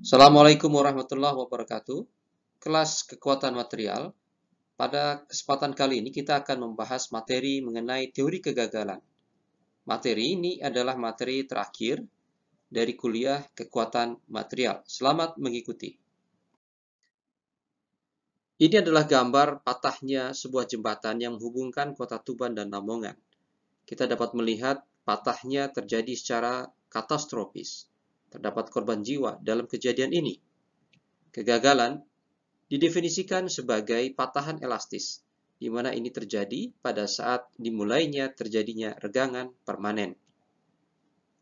Assalamualaikum warahmatullahi wabarakatuh. Kelas kekuatan material. Pada kesempatan kali ini kita akan membahas materi mengenai teori kegagalan. Materi ini adalah materi terakhir dari kuliah kekuatan material. Selamat mengikuti. Ini adalah gambar patahnya sebuah jembatan yang menghubungkan kota Tuban dan Lamongan. Kita dapat melihat patahnya terjadi secara katastrofis. Terdapat korban jiwa dalam kejadian ini. Kegagalan didefinisikan sebagai patahan elastis, di mana ini terjadi pada saat dimulainya terjadinya regangan permanen.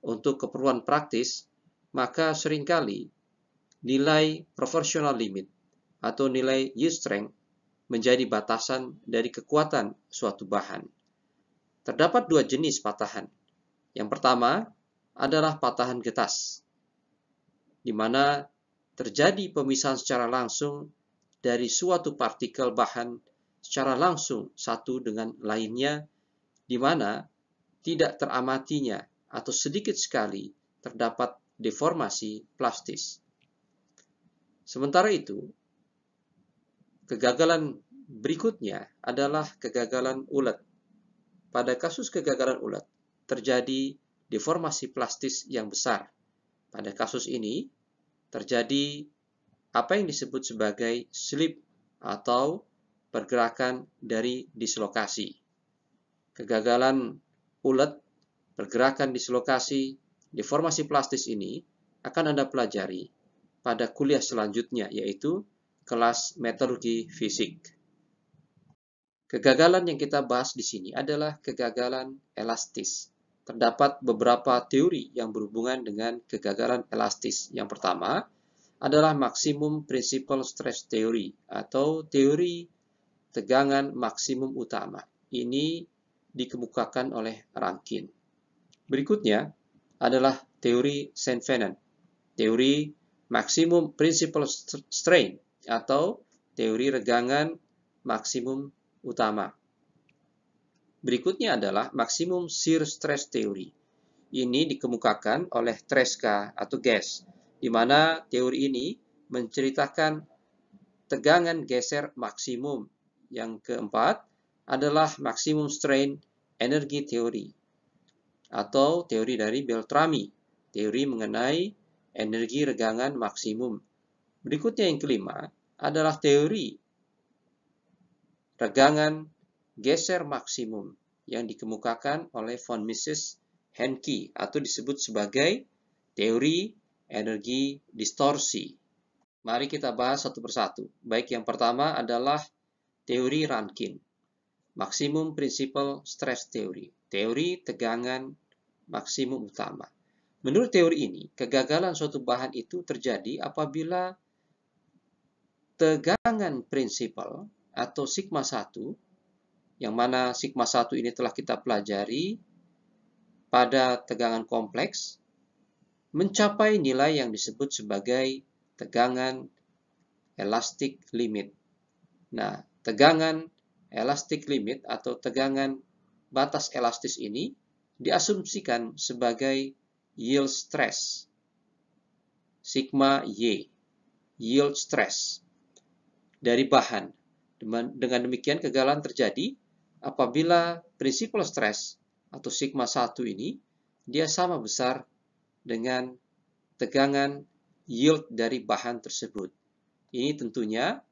Untuk keperluan praktis, maka seringkali nilai proportional limit atau nilai yield strength menjadi batasan dari kekuatan suatu bahan. Terdapat dua jenis patahan. Yang pertama adalah patahan getas, di mana terjadi pemisahan secara langsung dari suatu partikel bahan secara langsung satu dengan lainnya, di mana tidak teramatinya atau sedikit sekali terdapat deformasi plastis. Sementara itu, kegagalan berikutnya adalah kegagalan ulet. Pada kasus kegagalan ulet, terjadi deformasi plastis yang besar. Pada kasus ini, terjadi apa yang disebut sebagai slip atau pergerakan dari dislokasi. Kegagalan ulet, pergerakan dislokasi, deformasi plastis ini akan Anda pelajari pada kuliah selanjutnya, yaitu kelas metalurgi fisik. Kegagalan yang kita bahas di sini adalah kegagalan elastis. Terdapat beberapa teori yang berhubungan dengan kegagalan elastis. Yang pertama adalah maksimum principal stress theory atau teori tegangan maksimum utama. Ini dikemukakan oleh Rankine. Berikutnya adalah teori Saint-Venant, teori maksimum principal strain atau teori regangan maksimum utama. Berikutnya adalah maksimum shear stress theory. Ini dikemukakan oleh Tresca atau Guess, di mana teori ini menceritakan tegangan geser maksimum. Yang keempat adalah maksimum strain energy theory atau teori dari Beltrami, teori mengenai energi regangan maksimum. Berikutnya yang kelima adalah teori regangan geser maksimum yang dikemukakan oleh von Mises Henke atau disebut sebagai teori energi distorsi. Mari kita bahas satu persatu. Baik, yang pertama adalah teori Rankine, maksimum principal stress theory, teori tegangan maksimum utama. Menurut teori ini, kegagalan suatu bahan itu terjadi apabila tegangan prinsipal atau sigma 1, yang mana sigma 1 ini telah kita pelajari pada tegangan kompleks, mencapai nilai yang disebut sebagai tegangan elastic limit. Nah, tegangan elastic limit atau tegangan batas elastis ini diasumsikan sebagai yield stress, sigma Y, yield stress dari bahan. Dengan demikian, kegagalan terjadi apabila principal stress atau sigma 1 ini dia sama besar dengan tegangan yield dari bahan tersebut. Ini tentunya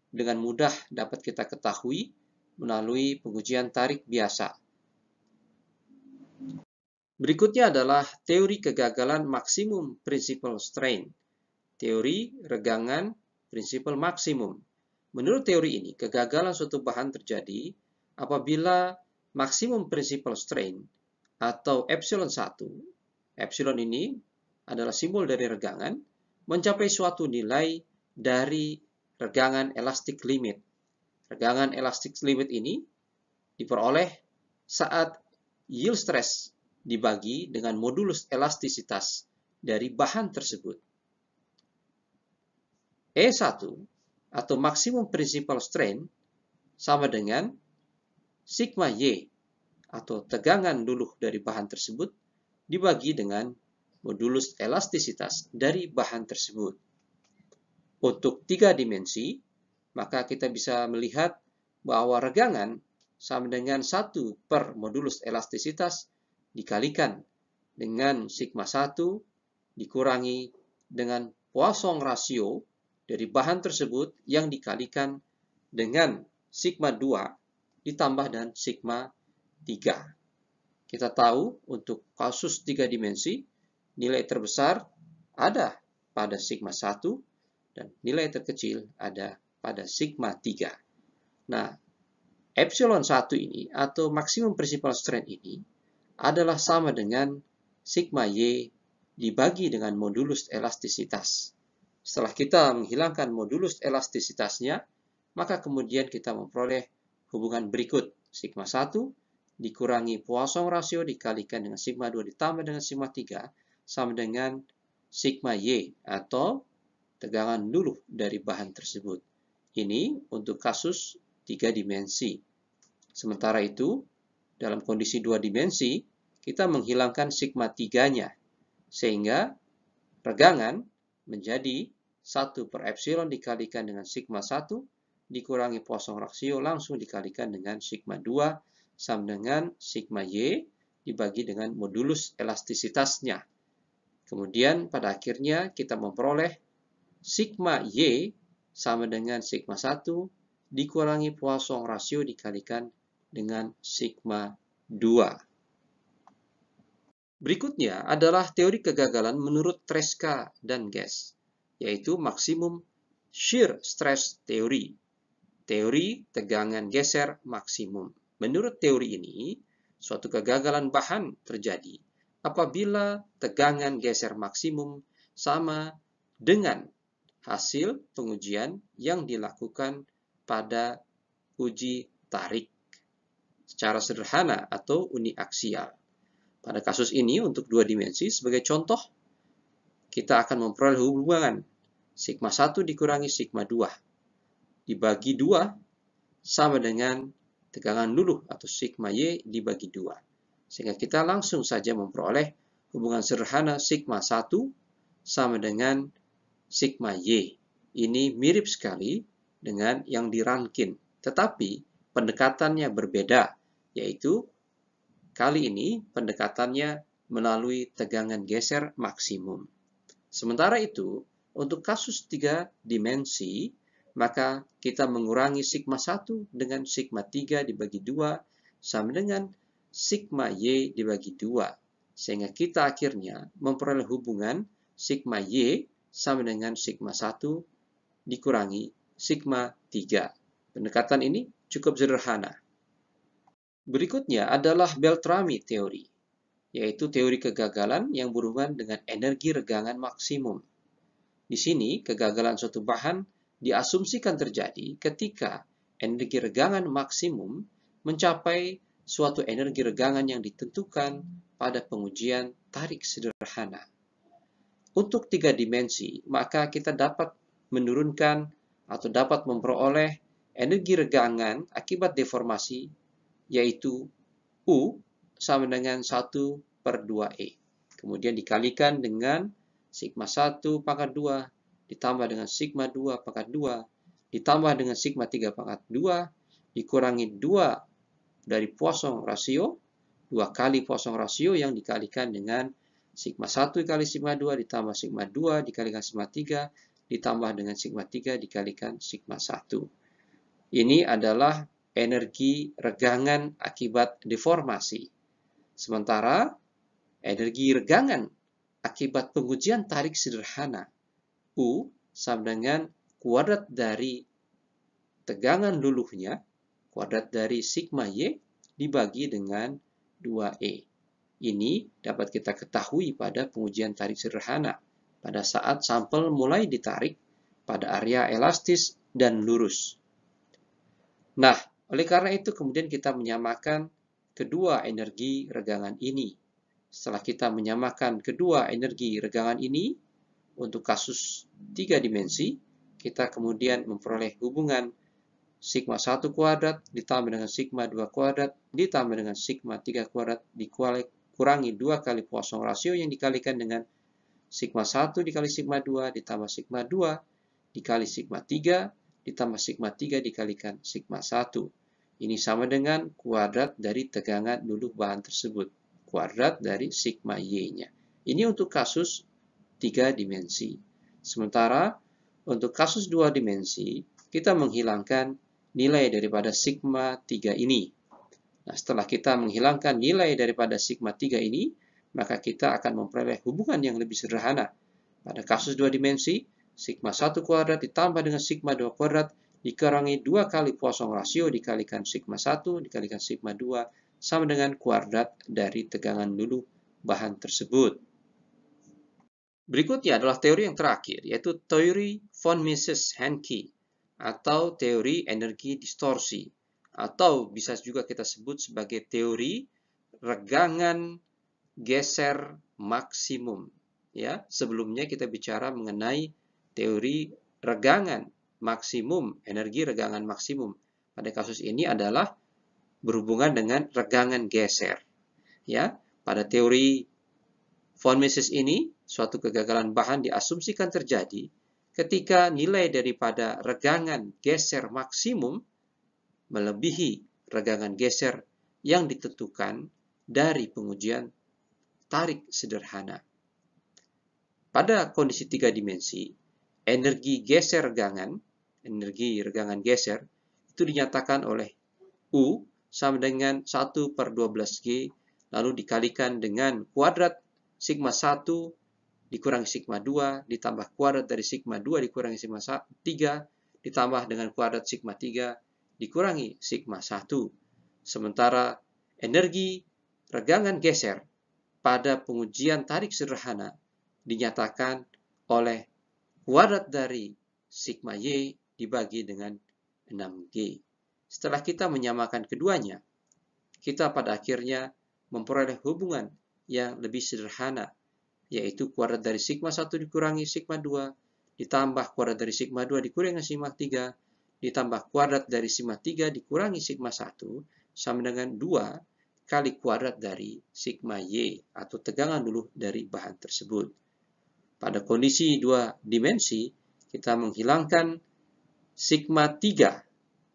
dengan mudah dapat kita ketahui melalui pengujian tarik biasa. Berikutnya adalah teori kegagalan maksimum principal strain, teori regangan prinsipal maksimum. Menurut teori ini, kegagalan suatu bahan terjadi apabila maksimum principal strain atau epsilon 1, epsilon ini adalah simbol dari regangan, mencapai suatu nilai dari regangan elastic limit. Regangan elastic limit ini diperoleh saat yield stress dibagi dengan modulus elastisitas dari bahan tersebut. E1 atau maksimum principal strain sama dengan sigma Y atau tegangan luluh dari bahan tersebut dibagi dengan modulus elastisitas dari bahan tersebut. Untuk 3 dimensi, maka kita bisa melihat bahwa regangan sama dengan 1 per modulus elastisitas dikalikan dengan sigma 1 dikurangi dengan Poisson rasio dari bahan tersebut yang dikalikan dengan sigma 2 ditambah dengan sigma 3. Kita tahu untuk kasus 3 dimensi, nilai terbesar ada pada sigma 1 dan nilai terkecil ada pada sigma 3. Nah, epsilon 1 ini atau maksimum principal strength ini adalah sama dengan sigma Y dibagi dengan modulus elastisitas. Setelah kita menghilangkan modulus elastisitasnya, maka kemudian kita memperoleh hubungan berikut. Sigma 1 dikurangi Poisson rasio dikalikan dengan sigma 2 ditambah dengan sigma 3 sama dengan sigma Y atau tegangan luluh dari bahan tersebut. Ini untuk kasus 3 dimensi. Sementara itu, dalam kondisi 2 dimensi, kita menghilangkan sigma 3-nya, sehingga regangan menjadi 1 per epsilon dikalikan dengan sigma 1 dikurangi Poisson rasio langsung dikalikan dengan sigma 2 sama dengan sigma Y dibagi dengan modulus elastisitasnya. Kemudian pada akhirnya kita memperoleh sigma Y sama dengan sigma 1 dikurangi Poisson rasio dikalikan dengan sigma 2. Berikutnya adalah teori kegagalan menurut Tresca dan Guess, yaitu maksimum shear stress theory, teori tegangan geser maksimum. Menurut teori ini, suatu kegagalan bahan terjadi apabila tegangan geser maksimum sama dengan hasil pengujian yang dilakukan pada uji tarik secara sederhana atau uniaksial. Pada kasus ini untuk 2 dimensi, sebagai contoh, kita akan memperoleh hubungan sigma 1 dikurangi sigma 2 dibagi 2 sama dengan tegangan luluh atau sigma Y dibagi 2. Sehingga kita langsung saja memperoleh hubungan sederhana sigma 1 sama dengan sigma Y. Ini mirip sekali dengan yang di Rankine, tetapi pendekatannya berbeda, yaitu kali ini pendekatannya melalui tegangan geser maksimum. Sementara itu, untuk kasus 3 dimensi, maka kita mengurangi sigma 1 dengan sigma 3 dibagi 2 sama dengan sigma Y dibagi 2. Sehingga kita akhirnya memperoleh hubungan sigma Y sama dengan sigma 1 dikurangi sigma 3. Pendekatan ini cukup sederhana. Berikutnya adalah Beltrami teori, yaitu teori kegagalan yang berhubungan dengan energi regangan maksimum. Di sini, kegagalan suatu bahan diasumsikan terjadi ketika energi regangan maksimum mencapai suatu energi regangan yang ditentukan pada pengujian tarik sederhana. Untuk 3 dimensi, maka kita dapat menurunkan atau dapat memperoleh energi regangan akibat deformasi, yaitu U sama dengan 1 per 2E. Kemudian dikalikan dengan sigma 1 pangkat 2 ditambah dengan sigma 2 pangkat 2 ditambah dengan sigma 3 pangkat 2 dikurangi 2 dari Poisson rasio, 2 kali Poisson rasio yang dikalikan dengan sigma 1 dikali sigma 2 ditambah sigma 2 dikalikan sigma 3 ditambah dengan sigma 3 dikalikan sigma 1. Ini adalah energi regangan akibat deformasi. Sementara energi regangan akibat pengujian tarik sederhana U sama dengan kuadrat dari tegangan luluhnya, kuadrat dari sigma Y dibagi dengan 2E. Ini dapat kita ketahui pada pengujian tarik sederhana pada saat sampel mulai ditarik pada area elastis dan lurus. Nah, oleh karena itu kemudian kita menyamakan kedua energi regangan ini. Setelah kita menyamakan kedua energi regangan ini, untuk kasus 3 dimensi, kita kemudian memperoleh hubungan sigma 1 kuadrat ditambah dengan sigma 2 kuadrat ditambah dengan sigma 3 kuadrat dikurangi 2 kali Poisson rasio yang dikalikan dengan sigma 1 dikali sigma 2 ditambah sigma 2 dikali sigma 3 ditambah sigma 3 dikalikan sigma 1. Ini sama dengan kuadrat dari tegangan luluh bahan tersebut. Kuadrat dari sigma Y-nya. Ini untuk kasus 3 dimensi. Sementara untuk kasus 2 dimensi, kita menghilangkan nilai daripada sigma 3 ini. Nah, setelah kita menghilangkan nilai daripada sigma 3 ini, maka kita akan memperoleh hubungan yang lebih sederhana. Pada kasus 2 dimensi, sigma 1 kuadrat ditambah dengan sigma 2 kuadrat dikurangi 2 kali Poisson rasio dikalikan sigma 1 dikalikan sigma 2 sama dengan kuadrat dari tegangan luluh bahan tersebut. Berikutnya adalah teori yang terakhir, yaitu teori von Mises-Henke atau teori energi distorsi, atau bisa juga kita sebut sebagai teori regangan geser maksimum. Ya, sebelumnya kita bicara mengenai teori regangan maksimum, energi regangan maksimum. Pada kasus ini adalah berhubungan dengan regangan geser. Ya, pada teori von Mises ini, suatu kegagalan bahan diasumsikan terjadi ketika nilai daripada regangan geser maksimum melebihi regangan geser yang ditentukan dari pengujian tarik sederhana. Pada kondisi 3 dimensi, energi regangan geser, itu dinyatakan oleh U sama dengan 1/12G, lalu dikalikan dengan kuadrat sigma 1 dikurangi sigma 2, ditambah kuadrat dari sigma 2 dikurangi sigma 3, ditambah dengan kuadrat sigma 3 dikurangi sigma 1. Sementara energi regangan geser pada pengujian tarik sederhana dinyatakan oleh kuadrat dari sigma Y dibagi dengan 6G. Setelah kita menyamakan keduanya, kita pada akhirnya memperoleh hubungan yang lebih sederhana, yaitu kuadrat dari sigma 1 dikurangi sigma 2, ditambah kuadrat dari sigma 2 dikurangi sigma 3, ditambah kuadrat dari sigma 3 dikurangi sigma 1, sama dengan 2 kali kuadrat dari sigma Y, atau tegangan luluh dari bahan tersebut. Pada kondisi 2 dimensi, kita menghilangkan sigma 3,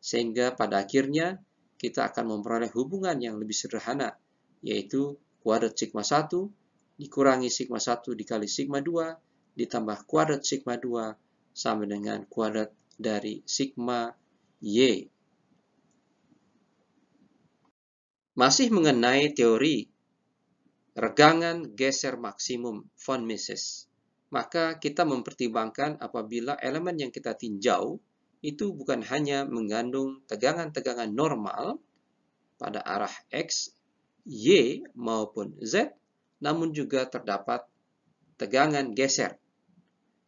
sehingga pada akhirnya kita akan memperoleh hubungan yang lebih sederhana, yaitu kuadrat sigma 1 dikurangi sigma 1 dikali sigma 2, ditambah kuadrat sigma 2 sama dengan kuadrat dari sigma Y. Masih mengenai teori regangan geser maksimum von Mises, maka kita mempertimbangkan apabila elemen yang kita tinjau itu bukan hanya mengandung tegangan-tegangan normal pada arah X, Y, maupun Z, namun juga terdapat tegangan geser.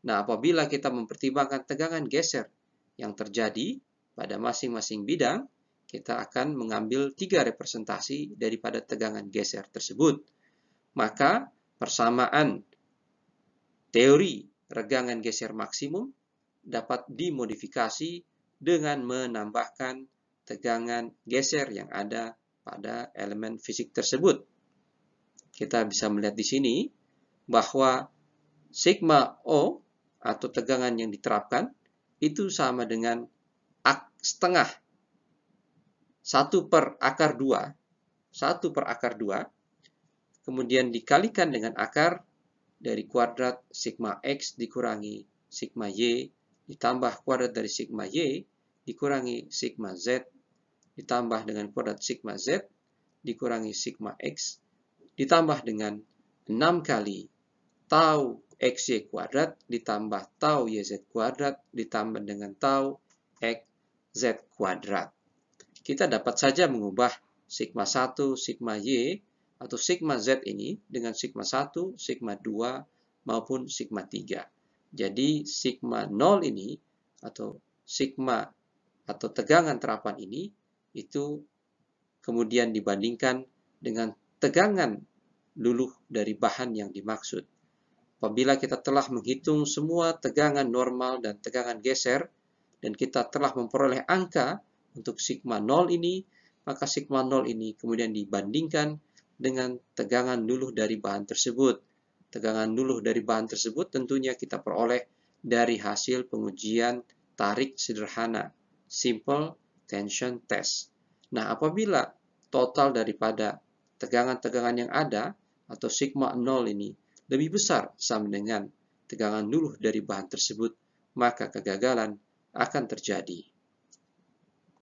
Nah, apabila kita mempertimbangkan tegangan geser yang terjadi pada masing-masing bidang, kita akan mengambil 3 representasi daripada tegangan geser tersebut. Maka persamaan teori regangan geser maksimum dapat dimodifikasi dengan menambahkan tegangan geser yang ada pada elemen fisik tersebut. Kita bisa melihat di sini bahwa sigma O atau tegangan yang diterapkan itu sama dengan setengah 1/2, kemudian dikalikan dengan akar dari kuadrat sigma X dikurangi sigma Y, ditambah kuadrat dari sigma Y dikurangi sigma Z, ditambah dengan kuadrat sigma Z dikurangi sigma X, ditambah dengan 6 kali tau XY kuadrat ditambah tau YZ kuadrat ditambah dengan tau XZ kuadrat. Kita dapat saja mengubah sigma 1, sigma Y, atau sigma Z ini dengan sigma 1, sigma 2, maupun sigma 3. Jadi sigma 0 ini, atau sigma atau tegangan terapan ini, itu kemudian dibandingkan dengan tegangan luluh dari bahan yang dimaksud. Apabila kita telah menghitung semua tegangan normal dan tegangan geser, dan kita telah memperoleh angka untuk sigma 0 ini, maka sigma 0 ini kemudian dibandingkan dengan tegangan luluh dari bahan tersebut. Tegangan luluh dari bahan tersebut tentunya kita peroleh dari hasil pengujian tarik sederhana, simple tension test. Nah, apabila total daripada tegangan-tegangan yang ada atau sigma 0 ini lebih besar sama dengan tegangan luluh dari bahan tersebut, maka kegagalan akan terjadi.